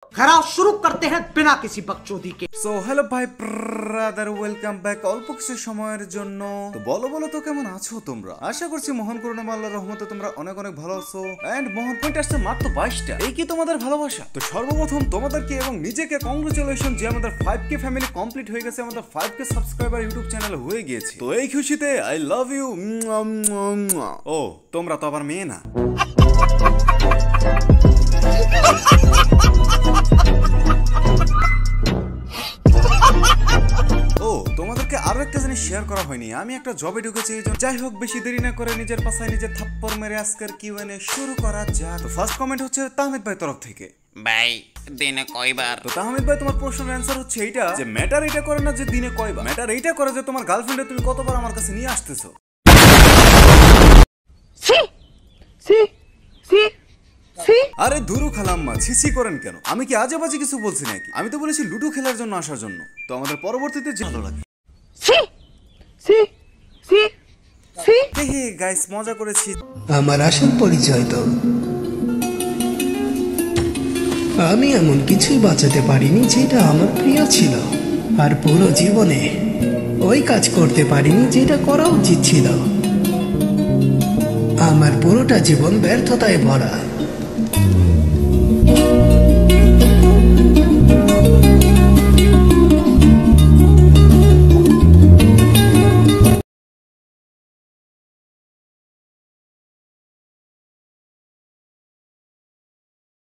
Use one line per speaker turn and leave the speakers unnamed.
खराब शुरू करते हैं बिना किसी बकचोदी के।
সো হ্যালো ভাই ব্রাদার, ওয়েলকাম ব্যাক। অল্প কিছু সময়ের জন্য তো বলো তো কেমন আছো তোমরা? আশা করছি মহান করুণা আল্লাহর রহমতে তোমরা অনেক অনেক ভালো আছো। এন্ড মহান পয়েন্ট আসছে মাত্র 22টা। এই কি তোমাদের ভালোবাসা? তো সর্বপ্রথম তোমাদেরকে এবং নিজেকে কংগ্রেচুলেশন যে আমাদের 5K ফ্যামিলি কমপ্লিট হয়ে গেছে, আমাদের 5K সাবস্ক্রাইবার ইউটিউব চ্যানেল হয়ে গিয়েছে। তো এই খুশিতে আই লাভ ইউ। ও তোমরা তো আবার মেয়ে না। ও তোমাদেরকে আরো একটা জিনিস শেয়ার করা হয়নি, আমি একটা জবে ঢুকেছি। যাই হোক, বেশি দেরি না করে নিজের পাশায় নিজে থাপ্পড় মেরে আজকের কিউএনএ শুরু করা যাক। তো ফার্স্ট কমেন্ট হচ্ছে তাহমিদ ভাই তরফ থেকে।
ভাই দিনে কয়বার?
তো তাহমিদ ভাই, তোমার প্রশ্নের অ্যান্সার হচ্ছে এইটা যে ম্যাটার এইটা করে না যে দিনে কয়বার, ম্যাটার এইটা করে যে তোমার গার্লফ্রেন্ডে তুমি কতবার আমার কাছে নিয়ে আসতেছো। আরে ধুরু খালাম্মা, ছিসি করেন কেন? আমি কি আজে বাজে কিছু বলছি নাকি? আমি তো বলেছি লুডো খেলার জন্য আসার জন্য। তো আমাদের পরবর্তীতে যে ভালো লাগে। হে গাইস, মজা করেছি।
আমার আসল পরিচয় তো আমি এমন কিছুই বাঁচাতে পারিনি যেটা আমার প্রিয় ছিল, আর পুরো জীবনে ওই কাজ করতে পারিনি যেটা করা উচিত ছিল। আমার পুরোটা জীবন ব্যর্থতায় ভরা।